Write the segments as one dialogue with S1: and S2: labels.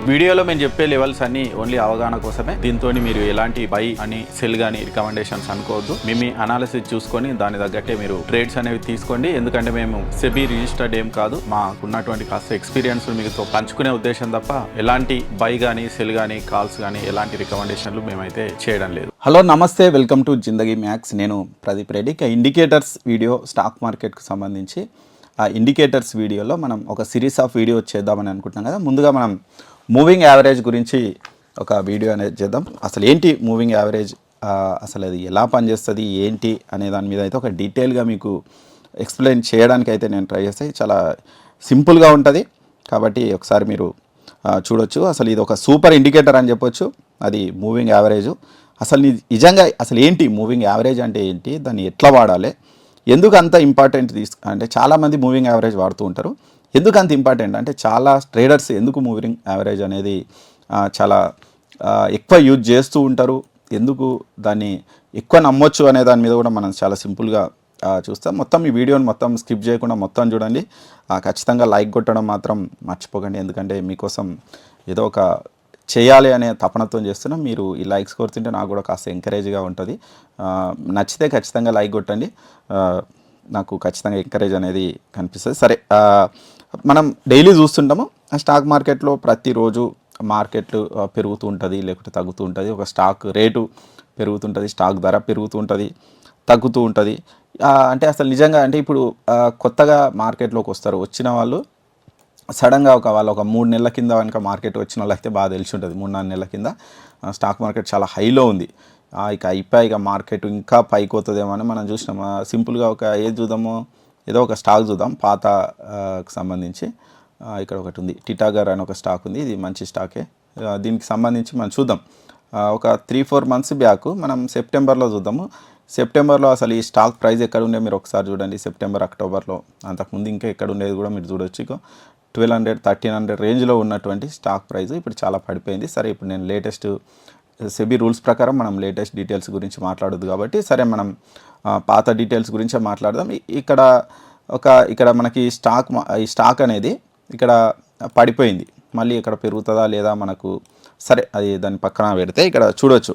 S1: వీడియోలో మేము చెప్పే లెవెల్స్ అన్ని ఓన్లీ అవగాహన కోసమే. దీంతో మీరు ఎలాంటి బై అని సెల్ గానీ రికమెండేషన్స్ అనుకోవద్దు. మీ అనాలిసిస్ చూసుకొని దాని తగ్గట్టే మీరు ట్రేడ్స్ అనేవి తీసుకోండి. ఎందుకంటే మేము సెబీ రిజిస్టర్డ్ ఏం కాదు. మాకున్నటువంటి కాస్త ఎక్స్పీరియన్స్ మీతో పంచుకునే ఉద్దేశం తప్ప ఎలాంటి బై గానీ సెల్ గానీ కాల్స్ గానీ ఎలాంటి రికమెండేషన్లు మేమైతే చేయడం లేదు.
S2: హలో నమస్తే, వెల్కమ్ టు జిందగీ మ్యాక్స్. నేను Pradeep Reddy. Indicators video stock మార్కెట్కి సంబంధించి ఆ ఇండికేటర్స్ వీడియోలో మనం ఒక సిరీస్ ఆఫ్ వీడియో చేద్దామని అనుకుంటున్నాం కదా. ముందుగా మనం మూవింగ్ యావరేజ్ గురించి ఒక వీడియో అనేది చేద్దాం. అసలు ఏంటి మూవింగ్ యావరేజ్, అసలు అది ఎలా పనిచేస్తుంది ఏంటి అనే దాని మీద అయితే ఒక డీటెయిల్గా మీకు ఎక్స్ప్లెయిన్ చేయడానికి అయితే నేను ట్రై చేస్తే చాలా సింపుల్గా ఉంటుంది. కాబట్టి ఒకసారి మీరు చూడొచ్చు. అసలు ఇది ఒక సూపర్ ఇండికేటర్ అని చెప్పొచ్చు. అది మూవింగ్ యావరేజ్. అసలు నిజంగా అసలు ఏంటి మూవింగ్ యావరేజ్ అంటే ఏంటి, దాన్ని ఎట్లా వాడాలి, ఎందుకు అంత ఇంపార్టెంట్ అంటే చాలామంది మూవింగ్ యావరేజ్ వాడుతూ ఉంటారు. ఎందుకు అంత ఇంపార్టెంట్ అంటే చాలా ట్రేడర్స్ ఎందుకు మూవింగ్ యావరేజ్ అనేది చాలా ఎక్కువ యూజ్ చేస్తూ ఉంటారు, ఎందుకు దాన్ని ఎక్కువ నమ్మొచ్చు అనే దాని మీద కూడా మనం చాలా సింపుల్గా చూస్తాం. మొత్తం ఈ వీడియోని మొత్తం స్కిప్ చేయకుండా మొత్తం చూడండి. ఖచ్చితంగా లైక్ కొట్టడం మాత్రం మర్చిపోకండి. ఎందుకంటే మీకోసం ఏదో ఒక చేయాలి అనే తపనతో చేస్తున్నాం. మీరు ఈ లైక్స్ కొడుతుంటే నాకు కూడా కాస్త ఎంకరేజ్గా ఉంటుంది. నచ్చితే ఖచ్చితంగా లైక్ కొట్టండి, నాకు ఖచ్చితంగా ఎంకరేజ్ అనేది కనిపిస్తుంది. సరే, మనం డైలీ చూస్తుంటాము స్టాక్ మార్కెట్లో ప్రతిరోజు మార్కెట్లు పెరుగుతూ ఉంటుంది, లేకపోతే తగ్గుతూ ఉంటుంది. ఒక స్టాక్ రేటు పెరుగుతుంటుంది, స్టాక్ ధర పెరుగుతూ ఉంటుంది, తగ్గుతూ ఉంటుంది. అంటే అసలు నిజంగా అంటే ఇప్పుడు కొత్తగా మార్కెట్లోకి వస్తారు, వచ్చిన వాళ్ళు సడన్గా వాళ్ళు ఒక 3 నెలల కింద కనుక మార్కెట్ వచ్చిన వాళ్ళు అయితే బాగా తెలిసి ఉంటుంది. 3-4 నెలల కింద స్టాక్ మార్కెట్ చాలా హైలో ఉంది, ఇక అయిపోయి మార్కెట్ ఇంకా పైకి పోతుందేమో అని మనం చూసినాం. సింపుల్గా ఒక ఏది చూద్దాము, ఏదో ఒక స్టాక్ చూద్దాం పాతకు సంబంధించి. ఇక్కడ ఒకటి ఉంది, టిటాగర్ అని ఒక స్టాక్ ఉంది. ఇది మంచి స్టాకే. దీనికి సంబంధించి మనం చూద్దాం. ఒక 3-4 మంత్స్ బ్యాక్ మనం సెప్టెంబర్లో చూద్దాము. సెప్టెంబర్లో అసలు ఈ స్టాక్ ప్రైస్ ఎక్కడ ఉండే మీరు ఒకసారి చూడండి. సెప్టెంబర్ అక్టోబర్లో అంతకుముందు ఇంకా ఎక్కడ ఉండేది కూడా మీరు చూడొచ్చు. ఇక 1200-1300 రేంజ్లో ఉన్నటువంటి స్టాక్ ప్రైస్ ఇప్పుడు చాలా పడిపోయింది. సరే, ఇప్పుడు నేను లేటెస్ట్ సెబీ రూల్స్ ప్రకారం మనం లేటెస్ట్ డీటెయిల్స్ గురించి మాట్లాడొద్దు కాబట్టి సరే మనం పాత డీటెయిల్స్ గురించే మాట్లాడదాం. ఇక్కడ మనకి ఈ స్టాక్ అనేది ఇక్కడ పడిపోయింది, మళ్ళీ ఇక్కడ పెరుగుతుందా లేదా మనకు సరే అది దాని పక్కన పెడితే ఇక్కడ చూడొచ్చు.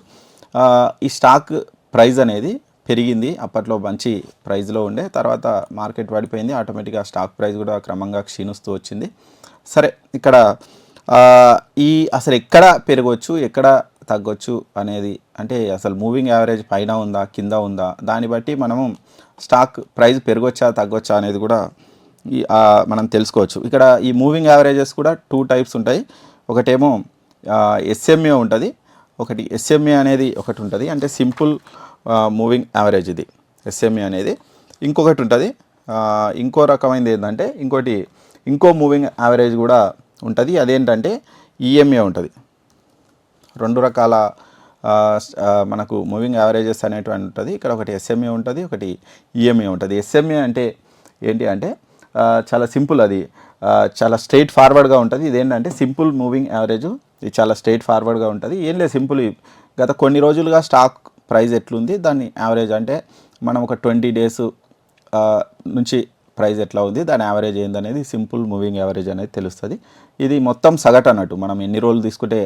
S2: ఈ స్టాక్ ప్రైస్ అనేది పెరిగింది, అప్పట్లో మంచి ప్రైస్లో ఉండే, తర్వాత మార్కెట్ పడిపోయింది, ఆటోమేటిక్గా స్టాక్ ప్రైస్ కూడా క్రమంగా క్షీణిస్తూ వచ్చింది. సరే, ఇక్కడ అసలు ఎక్కడ పెరగవచ్చు ఎక్కడ తగ్గొచ్చు అనేది, అంటే అసలు మూవింగ్ యావరేజ్ పైన ఉందా కింద ఉందా దాన్ని బట్టి మనము స్టాక్ ప్రైస్ పెరగొచ్చా తగ్గొచ్చా అనేది కూడా మనం తెలుసుకోవచ్చు. ఇక్కడ ఈ మూవింగ్ యావరేజెస్ కూడా 2 టైప్స్ ఉంటాయి. ఒకటేమో ఎస్ఎంఏ ఉంటుంది, ఒకటి ఎస్ఎంఏ అనేది ఒకటి ఉంటుంది, అంటే సింపుల్ మూవింగ్ యావరేజ్ ఇది ఎస్ఎంఏ అనేది. ఇంకొకటి ఉంటుంది, ఇంకో రకమైనది ఏంటంటే ఇంకో మూవింగ్ యావరేజ్ కూడా ఉంటుంది. అదేంటంటే ఈఎంఏ ఉంటుంది. 2 రకాల మనకు మూవింగ్ యావరేజెస్ అనేటువంటి ఉంటుంది. ఇక్కడ ఒకటి ఎస్ఎంఏ ఉంటుంది, ఒకటి ఈఎంఏ ఉంటుంది. ఎస్ఎంఏ అంటే ఏంటి అంటే చాలా సింపుల్, అది చాలా స్ట్రైట్ ఫార్వర్డ్గా ఉంటుంది. ఇదేంటంటే సింపుల్ మూవింగ్ యావరేజ్, ఇది చాలా స్ట్రైట్ ఫార్వర్డ్గా ఉంటుంది. ఏం లేదు, సింపుల్ గత కొన్ని రోజులుగా స్టాక్ ప్రైస్ ఎట్లుంది దాన్ని యావరేజ్, అంటే మనం ఒక 20 డేస్ నుంచి ప్రైస్ ఎట్లా ఉంది దాని యావరేజ్ ఏందనేది సింపుల్ మూవింగ్ యావరేజ్ అనేది తెలుస్తుంది. ఇది మొత్తం సగటు అన్నట్టు. మనం ఎన్ని రోజులు తీసుకుంటే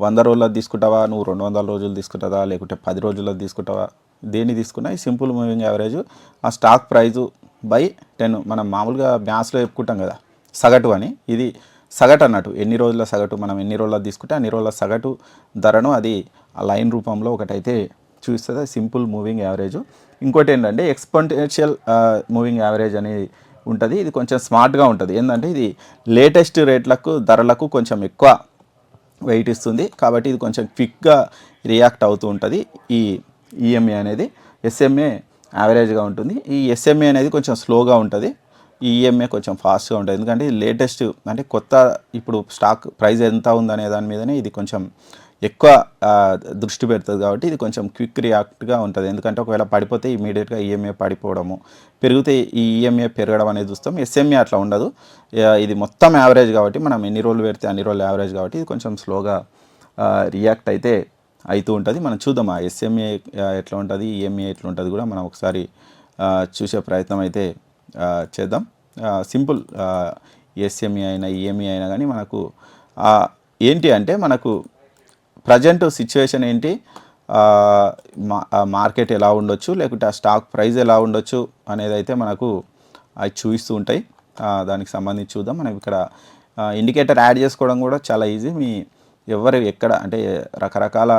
S2: 100 రోజుల్లో తీసుకుంటావా, నువ్వు 200 రోజులు తీసుకుంటావా, లేకుంటే 10 రోజుల్లో తీసుకుంటావా, దేన్ని తీసుకున్నా ఈ సింపుల్ మూవింగ్ యావరేజ్ ఆ స్టాక్ ప్రైజు బై 10. మనం మామూలుగా మ్యాథ్స్లో చెప్పుకుంటాం కదా సగటు అని, ఇది సగటు అన్నట్టు. ఎన్ని రోజుల సగటు, మనం ఎన్ని రోజుల్లో తీసుకుంటే అన్ని రోజుల సగటు ధరను అది ఆ లైన్ రూపంలో ఒకటైతే చూస్తుంది, సింపుల్ మూవింగ్ యావరేజ్. ఇంకోటి ఏంటంటే ఎక్స్పోనెన్షియల్ మూవింగ్ యావరేజ్ అనేది ఉంటుంది. ఇది కొంచెం స్మార్ట్గా ఉంటుంది. ఏంటంటే ఇది లేటెస్ట్ రేట్లకు ధరలకు కొంచెం ఎక్కువ వెయిట్ ఇస్తుంది, కాబట్టి ఇది కొంచెం క్విక్గా రియాక్ట్ అవుతూ ఉంటుంది. ఈ ఈఎంఏ అనేది ఎస్ఎంఏ యావరేజ్గా ఉంటుంది. ఈ ఎస్ఎంఏ అనేది కొంచెం స్లోగా ఉంటుంది, ఈ ఈఎంఏ కొంచెం ఫాస్ట్గా ఉంటుంది. ఎందుకంటే ఇది లేటెస్ట్, అంటే కొత్త ఇప్పుడు స్టాక్ ప్రైస్ ఎంత ఉందనే దాని మీదనే ఇది కొంచెం ఎక్కువ దృష్టి పెడుతుంది, కాబట్టి ఇది కొంచెం క్విక్ రియాక్ట్గా ఉంటుంది. ఎందుకంటే ఒకవేళ పడిపోతే ఇమీడియట్గా ఈఎంఏ పడిపోవడము, పెరిగితే ఈ ఈఎంఏ పెరగడం అనేది చూస్తాం. ఎస్ఎంఏ అట్లా ఉండదు, ఇది మొత్తం యావరేజ్ కాబట్టి మనం ఎన్ని రోజులు పెడితే అన్ని రోజులు యావరేజ్ కాబట్టి ఇది కొంచెం స్లోగా రియాక్ట్ అయితే అవుతూ ఉంటుంది. మనం చూద్దాం ఆ ఎస్ఎంఏ ఎట్లా ఉంటుంది, ఈఎంఏ ఎట్లా ఉంటుంది కూడా మనం ఒకసారి చూసే ప్రయత్నం అయితే చేద్దాం. సింపుల్ ఎస్ఎంఏ అయినా ఈఎంఏ అయినా కానీ మనకు ఏంటి అంటే మనకు ప్రజెంట్ సిచ్యువేషన్ ఏంటి, మార్కెట్ ఎలా ఉండొచ్చు, లేకుంటే ఆ స్టాక్ ప్రైస్ ఎలా ఉండొచ్చు అనేది అయితే మనకు అవి చూపిస్తూ ఉంటాయి. దానికి సంబంధించి చూద్దాం. మనం ఇక్కడ ఇండికేటర్ యాడ్ చేసుకోవడం కూడా చాలా ఈజీ. ఎవరు ఎక్కడ అంటే రకరకాల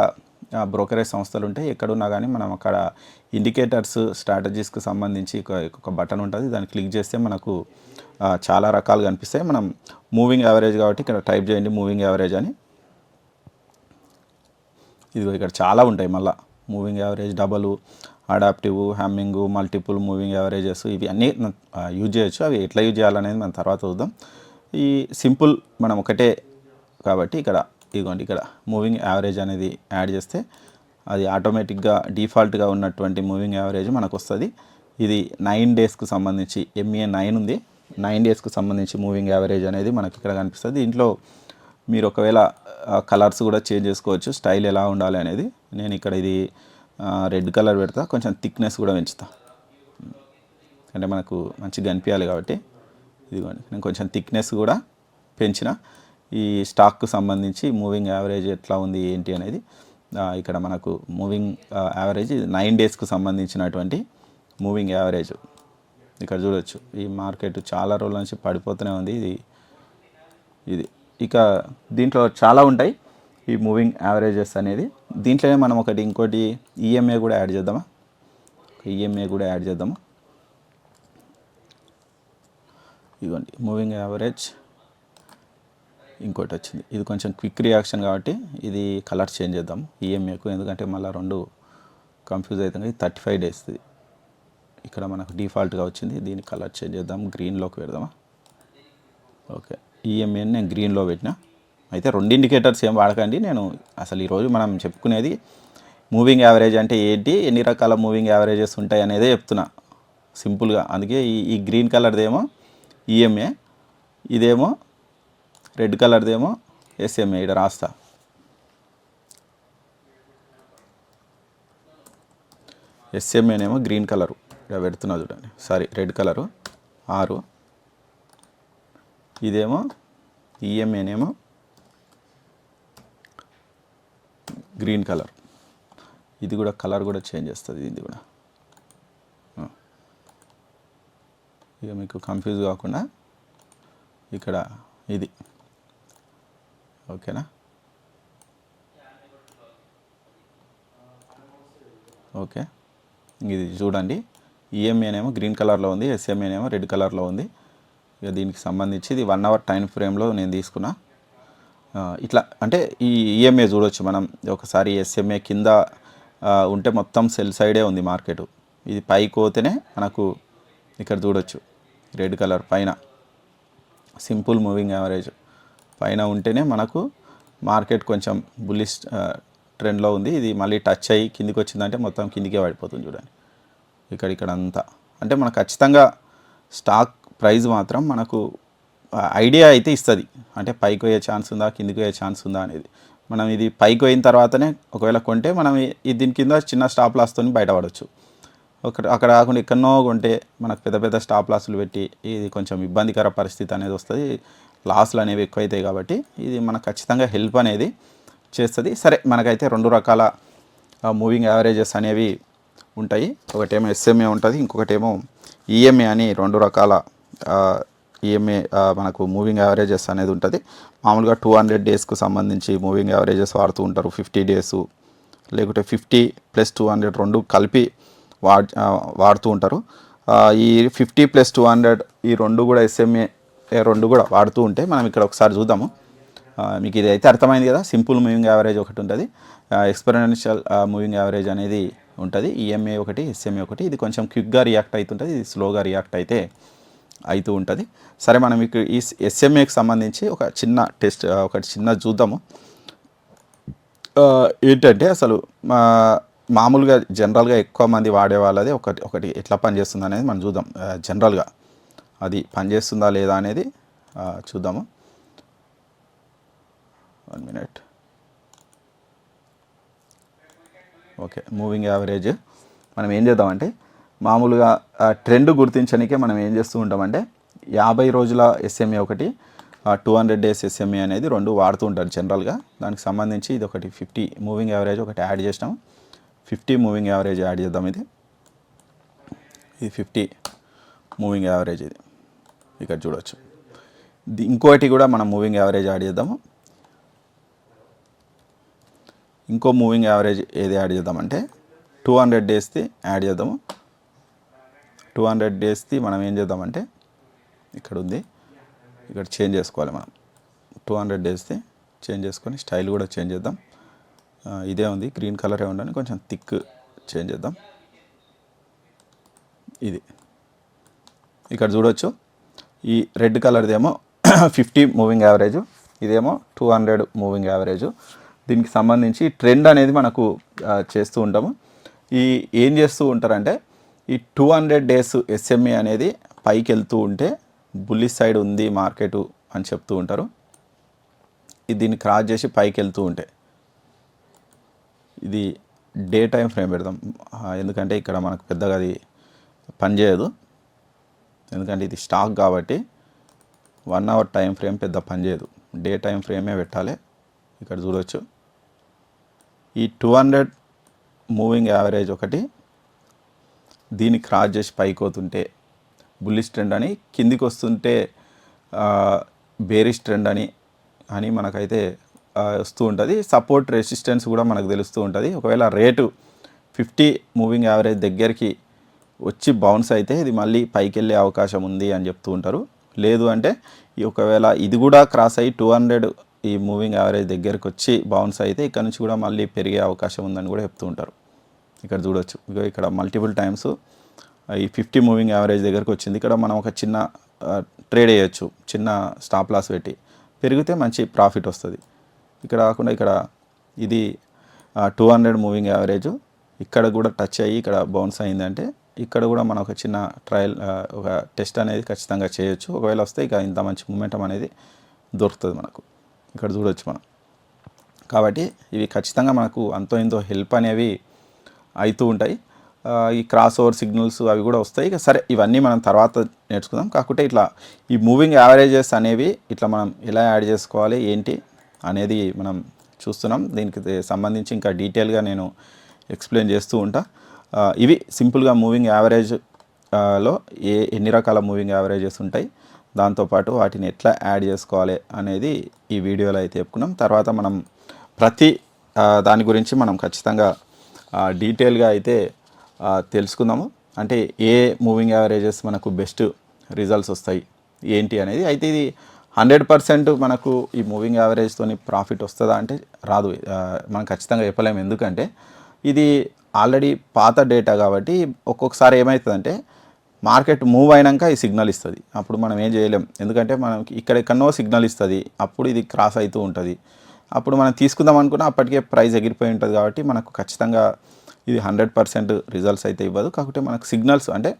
S2: బ్రోకరేజ్ సంస్థలు ఉంటాయి, ఎక్కడున్నా కానీ మనం అక్కడ ఇండికేటర్స్ స్ట్రాటజీస్కి సంబంధించి ఒక బటన్ ఉంటుంది. దాన్ని క్లిక్ చేస్తే మనకు చాలా రకాలు కనిపిస్తాయి. మనం మూవింగ్ యావరేజ్ కాబట్టి ఇక్కడ టైప్ చేయండి మూవింగ్ యావరేజ్ అని. ఇది ఇక్కడ చాలా ఉంటాయి. మళ్ళీ moving average, double, adaptive, Hamming, multiple moving averages, ఇవి అన్నీ యూజ్ చేయొచ్చు. అవి ఎట్లా యూజ్ చేయాలనేది మనం తర్వాత చూద్దాం. ఈ సింపుల్ మనం ఒకటే కాబట్టి ఇక్కడ ఇదిగోండి, ఇక్కడ మూవింగ్ యావరేజ్ అనేది యాడ్ చేస్తే అది ఆటోమేటిక్గా డిఫాల్ట్గా ఉన్నటువంటి మూవింగ్ యావరేజ్ మనకు వస్తుంది. ఇది 9 డేస్కు సంబంధించి MA 9 ఉంది. 9 డేస్కు సంబంధించి మూవింగ్ యావరేజ్ అనేది మనకి ఇక్కడ కనిపిస్తుంది. దీంట్లో మీరు ఒకవేళ కలర్స్ కూడా చేంజ్ చేసుకోవచ్చు, స్టైల్ ఎలా ఉండాలి అనేది. నేను ఇక్కడ ఇది రెడ్ కలర్ పెడతా, కొంచెం థిక్నెస్ కూడా పెంచుతా, అంటే మనకు మంచిగా కనిపించాలి కాబట్టి. ఇదిగోండి, నేను కొంచెం థిక్నెస్ కూడా పెంచిన. ఈ స్టాక్కు సంబంధించి మూవింగ్ యావరేజ్ ఎట్లా ఉంది ఏంటి అనేది ఇక్కడ మనకు మూవింగ్ యావరేజ్ 9 డేస్కు సంబంధించినటువంటి మూవింగ్ యావరేజ్ ఇక్కడ చూడొచ్చు. ఈ మార్కెట్ చాలా రోజుల నుంచి పడిపోతూనే ఉంది. ఇది ఇక దీంట్లో చాలా ఉంటాయి ఈ మూవింగ్ యావరేజెస్ అనేది. దీంట్లోనే మనం ఇంకోటి EMA కూడా యాడ్ చేద్దామా. EMA కూడా యాడ్ చేద్దాము. ఇదిగోండి మూవింగ్ యావరేజ్ ఇంకోటి వచ్చింది. ఇది కొంచెం క్విక్ రియాక్షన్ కాబట్టి ఇది కలర్ చేంజ్ చేద్దాము EMAకు, ఎందుకంటే మళ్ళీ రెండు కన్ఫ్యూజ్ అవుతుంది. ఇది 35 డేస్ ఇక్కడ మనకు డిఫాల్ట్గా వచ్చింది. దీన్ని కలర్ చేంజ్ చేద్దాం, గ్రీన్లోకి పెడదామా. ఓకే, EMAని నేను గ్రీన్లో పెట్టిన. అయితే 2 ఇండికేటర్స్ ఏం వాడకండి. నేను అసలు ఈరోజు మనం చెప్పుకునేది మూవింగ్ యావరేజ్ అంటే ఏంటి, ఎన్ని రకాల మూవింగ్ యావరేజెస్ ఉంటాయి అనేదే చెప్తున్నా సింపుల్గా. అందుకే ఈ గ్రీన్ కలర్దేమో EMA, ఇదేమో రెడ్ కలర్దేమో SMA. ఇక్కడ రాస్తా. SMAనేమో గ్రీన్ కలరు ఇక్కడ పెడుతున్నా చూడండి, సారీ రెడ్ కలరు 6. ఇదేమో EMAనేమో గ్రీన్ కలర్. ఇది కూడా కలర్ కూడా చేంజ్ చేస్తుంది. ఇది కూడా ఇక మీకు కన్ఫ్యూజ్ కాకుండా ఇక్కడ ఇది ఓకేనా. ఓకే, ఇది చూడండి, EMAనేమో గ్రీన్ కలర్లో ఉంది, SMAనేమో రెడ్ కలర్లో ఉంది. ఇక దీనికి సంబంధించి ఇది 1 అవర్ టైం ఫ్రేమ్లో నేను తీసుకున్నా. ఇట్లా అంటే ఈ EMA చూడొచ్చు మనం. ఒకసారి SMA కింద ఉంటే మొత్తం సెల్ సైడే ఉంది మార్కెట్. ఇది పైకి పోతేనే మనకు ఇక్కడ చూడొచ్చు రెడ్ కలర్ పైన సింపుల్ మూవింగ్ యావరేజ్ పైన ఉంటేనే మనకు మార్కెట్ కొంచెం బుల్లిష్ ట్రెండ్లో ఉంది. ఇది మళ్ళీ టచ్ అయ్యి కిందికి వచ్చిందంటే మొత్తం కిందికే పడిపోతుంది చూడండి. ఇక్కడ అంతా అంటే మనకు ఖచ్చితంగా స్టాక్ ప్రైస్ మాత్రం మనకు ఐడియా అయితే ఇస్తుంది, అంటే పైకి పోయే ఛాన్స్ ఉందా కిందికి పోయే ఛాన్స్ ఉందా అనేది. మనం ఇది పైకి పోయిన తర్వాతనే ఒకవేళ కొంటే మనం దీని కింద చిన్న స్టాప్ లాస్తో బయటపడవచ్చు. అక్కడ కాకుండా ఎక్కడనో కొంటే మనకు పెద్ద స్టాప్ లాస్లు పెట్టి ఇది కొంచెం ఇబ్బందికర పరిస్థితి అనేది వస్తుంది. లాస్లు అనేవి ఎక్కువైతాయి కాబట్టి ఇది మనకు ఖచ్చితంగా హెల్ప్ అనేది చేస్తుంది. సరే, మనకైతే 2 రకాల మూవింగ్ యావరేజెస్ అనేవి ఉంటాయి. ఒకటేమో SMA ఉంటుంది, ఇంకొకటేమో EMA అని 2 రకాల EMA మనకు మూవింగ్ యావరేజెస్ అనేది ఉంటుంది. మామూలుగా 200 డేస్కు సంబంధించి మూవింగ్ యావరేజెస్ వాడుతూ ఉంటారు. 50 డేసు లేకుంటే 50 + 200 రెండు కలిపి వాడుతూ ఉంటారు. ఈ 50 + 200 ఈ రెండు కూడా SMA రెండు కూడా వాడుతూ ఉంటే మనం ఇక్కడ ఒకసారి చూద్దాము. మీకు ఇది అయితే అర్థమైంది కదా. సింపుల్ మూవింగ్ యావరేజ్ ఒకటి ఉంటుంది, ఎక్స్పెరిమెంటల్ మూవింగ్ యావరేజ్ అనేది ఉంటుంది. EMA ఒకటి, SMA ఒకటి. ఇది కొంచెం క్విక్గా రియాక్ట్ అవుతుంటుంది, ఇది స్లోగా రియాక్ట్ అవుతూ ఉంటుంది. సరే, మనం మీకు ఈ SMAకి సంబంధించి ఒక చిన్న టెస్ట్ ఒకటి చిన్న చూద్దాము. ఏంటంటే అసలు మామూలుగా జనరల్గా ఎక్కువ మంది వాడే వాళ్ళది ఒకటి ఎట్లా పనిచేస్తుంది అనేది మనం చూద్దాం. జనరల్గా అది పనిచేస్తుందా లేదా అనేది చూద్దాము. 1 మినిట్. ఓకే, మూవింగ్ యావరేజ్ మనం ఏం చేద్దామంటే మామూలుగా ట్రెండ్ గుర్తించడానికే మనం ఏం చేస్తూ ఉంటామంటే 50 రోజుల SMA ఒకటి, 200 డేస్ SMA అనేది రెండు వాడుతూ ఉంటారు జనరల్గా. దానికి సంబంధించి ఇది ఒకటి 50 మూవింగ్ యావరేజ్ ఒకటి యాడ్ చేసినాం. 50 మూవింగ్ యావరేజ్ యాడ్ చేద్దాం. ఇది 50 మూవింగ్ యావరేజ్ ఇది ఇక్కడ చూడవచ్చు. ఇంకోటి కూడా మనం మూవింగ్ యావరేజ్ యాడ్ చేద్దాము. ఇంకో మూవింగ్ యావరేజ్ ఏది యాడ్ చేద్దామంటే 200 డేస్ది యాడ్ చేద్దాము. 200 డేస్ది మనం ఏం చేద్దామంటే ఇక్కడ ఉంది, ఇక్కడ చేంజ్ చేసుకోవాలి మనం. 200 డేస్ది చేంజ్ చేసుకొని స్టైల్ కూడా చేంజ్ చేద్దాం. ఇదే ఉంది, గ్రీన్ కలరే ఉండని కొంచెం థిక్ చేంజ్ చేద్దాం. ఇది ఇక్కడ చూడవచ్చు. ఈ రెడ్ కలర్దేమో 50 మూవింగ్ యావరేజ్, ఇదేమో 200 మూవింగ్ యావరేజ్. దీనికి సంబంధించి ట్రెండ్ అనేది మనకు చేస్తూ ఉంటాము. ఏం చేస్తూ ఉంటారంటే ఈ 200 డేస్ SMA అనేది పైకి వెళ్తూ ఉంటే బుల్లిష్ సైడ్ ఉంది మార్కెట్ అని చెప్తూ ఉంటారు. దీన్ని క్రాస్ చేసి పైకి వెళ్తూ ఉంటే ఇది డే టైం ఫ్రేమ్ పెడదాం, ఎందుకంటే ఇక్కడ మనకు పెద్దగా అది పనిచేయదు. ఎందుకంటే ఇది స్టాక్ కాబట్టి 1 అవర్ టైం ఫ్రేమ్ పెద్ద పనిచేయదు, డే టైం ఫ్రేమే పెట్టాలి. ఇక్కడ చూడవచ్చు ఈ 200 మూవింగ్ యావరేజ్ ఒకటి దీన్ని క్రాస్ చేసి పైకి పోతుంటే బుల్లిష్ ట్రెండ్ అని, కిందికి వస్తుంటే బేరిష్ ట్రెండ్ అని మనకైతే వస్తూ ఉంటుంది. సపోర్ట్ రెసిస్టెన్స్ కూడా మనకు తెలుస్తూ ఉంటుంది. ఒకవేళ రేటు 50 మూవింగ్ యావరేజ్ దగ్గరికి వచ్చి బౌన్స్ అయితే ఇది మళ్ళీ పైకి వెళ్ళే అవకాశం ఉంది అని చెప్తూ ఉంటారు. లేదు అంటే ఒకవేళ ఇది కూడా క్రాస్ అయ్యి 200 ఈ మూవింగ్ యావరేజ్ దగ్గరికి వచ్చి బౌన్స్ అయితే ఇక్కడ నుంచి కూడా మళ్ళీ పెరిగే అవకాశం ఉందని కూడా చెప్తూ ఉంటారు. ఇక్కడ చూడవచ్చు, ఇక్కడ మల్టిపుల్ టైమ్స్ ఈ 50 మూవింగ్ యావరేజ్ దగ్గరికి వచ్చింది. ఇక్కడ మనం ఒక చిన్న ట్రేడ్ వేయచ్చు, చిన్న స్టాప్ లాస్ పెట్టి, పెరిగితే మంచి ప్రాఫిట్ వస్తుంది. ఇక్కడ కాకుండా ఇక్కడ ఇది 200 మూవింగ్ యావరేజ్ ఇక్కడ కూడా టచ్ అయ్యి ఇక్కడ బౌన్స్ అయిందంటే ఇక్కడ కూడా మనం ఒక చిన్న ట్రయల్ ఒక టెస్ట్ అనేది ఖచ్చితంగా చేయొచ్చు. ఒకవేళ వస్తే ఇక ఇంత మంచి మూమెంటం అనేది దొరుకుతుంది మనకు. ఇక్కడ చూడవచ్చు మనం. కాబట్టి ఇవి ఖచ్చితంగా మనకు అంతో ఇంతో హెల్ప్ అనేవి అవుతూ ఉంటాయి. ఈ క్రాస్ ఓవర్ సిగ్నల్స్ అవి కూడా వస్తాయి. ఇక సరే ఇవన్నీ మనం తర్వాత నేర్చుకుందాం. కాకపోతే ఇట్లా ఈ మూవింగ్ యావరేజెస్ అనేవి ఇట్లా మనం ఎలా యాడ్ చేసుకోవాలి ఏంటి అనేది మనం చూస్తున్నాం. దీనికి సంబంధించి ఇంకా డీటెయిల్గా నేను ఎక్స్ప్లెయిన్ చేస్తూ ఉంటా. ఇవి సింపుల్గా మూవింగ్ యావరేజ్లో ఎన్ని రకాల మూవింగ్ యావరేజెస్ ఉంటాయి, దాంతోపాటు వాటిని ఎట్లా యాడ్ చేసుకోవాలి అనేది ఈ వీడియోలో అయితే చెప్పుకున్నాం. తర్వాత మనం ప్రతి దాని గురించి మనం ఖచ్చితంగా డీటెయిల్గా అయితే తెలుసుకుందాము. అంటే ఏ మూవింగ్ యావరేజెస్ మనకు బెస్ట్ రిజల్ట్స్ వస్తాయి ఏంటి అనేది. అయితే ఇది 100% మనకు ఈ మూవింగ్ యావరేజ్తో ప్రాఫిట్ వస్తుందా అంటే రాదు, మనం ఖచ్చితంగా చెప్పలేము. ఎందుకంటే ఇది ఆల్రెడీ పాత డేటా కాబట్టి ఒక్కొక్కసారి ఏమవుతుందంటే మార్కెట్ మూవ్ అయినాక ఈ సిగ్నల్ ఇస్తుంది, అప్పుడు మనం ఏం చేయలేం. ఎందుకంటే మనకి ఎక్కడో సిగ్నల్ ఇస్తుంది, అప్పుడు ఇది క్రాస్ అవుతూ ఉంటుంది. అప్పుడు మనం తీసుకుందాం అనుకున్నా అప్పటికే ప్రైస్ ఎగిరిపోయి ఉంటుంది. కాబట్టి మనకు ఖచ్చితంగా ఇది 100% రిజల్ట్స్ అయితే ఇవ్వదు. కాకపోతే మనకు సిగ్నల్స్ అంటే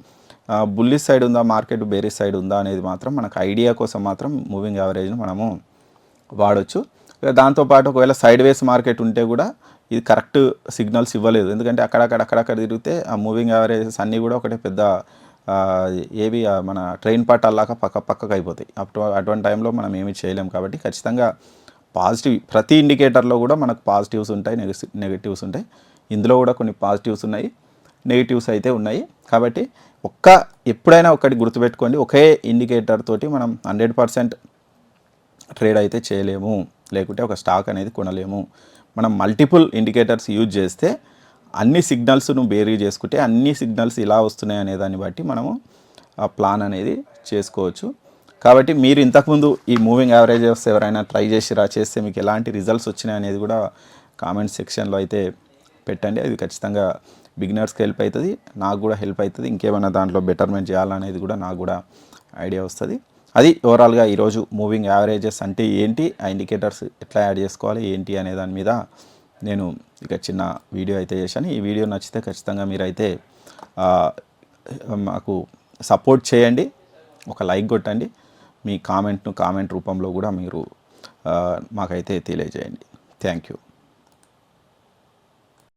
S2: బుల్లిష్ సైడ్ ఉందా మార్కెట్ బేరిష్ సైడ్ ఉందా అనేది మాత్రం మనకు ఐడియా కోసం మాత్రం మూవింగ్ యావరేజ్ను మనము వాడచ్చు. దాంతోపాటు ఒకవేళ సైడ్ వేస్ మార్కెట్ ఉంటే కూడా ఇది కరెక్ట్ సిగ్నల్స్ ఇవ్వలేదు, ఎందుకంటే అక్కడక్కడ తిరిగితే ఆ మూవింగ్ యావరేజెస్ అన్నీ కూడా ఒకటే పెద్ద ఏవి మన ట్రైన్ పట్టాలాగా పక్కకు అయిపోతాయి. అటువంటి టైంలో మనం ఏమి చేయలేం. కాబట్టి ఖచ్చితంగా పాజిటివ్ ప్రతి ఇండికేటర్లో కూడా మనకు పాజిటివ్స్ ఉంటాయి, నెగటివ్స్ ఉంటాయి. ఇందులో కూడా కొన్ని పాజిటివ్స్ ఉన్నాయి, నెగిటివ్స్ అయితే ఉన్నాయి. కాబట్టి ఎప్పుడైనా ఒకటి గుర్తుపెట్టుకోండి, ఒకే ఇండికేటర్ తోటి మనం 100% ట్రేడ్ అయితే చేయలేము, లేకుంటే ఒక స్టాక్ అనేది కొనలేము. మనం మల్టిపుల్ ఇండికేటర్స్ యూజ్ చేస్తే అన్ని సిగ్నల్స్ను బేరీ చేసుకుంటే అన్ని సిగ్నల్స్ ఇలా వస్తున్నాయి అనే దాన్ని బట్టి మనము ఆ ప్లాన్ అనేది చేసుకోవచ్చు. కాబట్టి మీరు ఇంతకుముందు ఈ మూవింగ్ యావరేజెస్ ఎవరైనా ట్రై చేస్తే మీకు ఎలాంటి రిజల్ట్స్ వచ్చినాయి అనేది కూడా కామెంట్ సెక్షన్లో అయితే పెట్టండి. అది ఖచ్చితంగా బిగినర్స్కి హెల్ప్ అవుతుంది, నాకు కూడా హెల్ప్ అవుతుంది. ఇంకేమైనా దాంట్లో బెటర్మెంట్ చేయాలనేది కూడా నాకు కూడా ఐడియా వస్తుంది. అది ఓవరాల్గా ఈరోజు మూవింగ్ యావరేజెస్ అంటే ఏంటి, ఆ ఇండికేటర్స్ ఎట్లా యాడ్ చేసుకోవాలి ఏంటి అనే దాని మీద నేను ఇక చిన్న వీడియో అయితే చేశాను. ఈ వీడియో నచ్చితే ఖచ్చితంగా మీరైతే మాకు సపోర్ట్ చేయండి, ఒక లైక్ కొట్టండి, మీ కామెంట్ రూపంలో కూడా మీరు మాకైతే తెలియజేయండి. Thank you.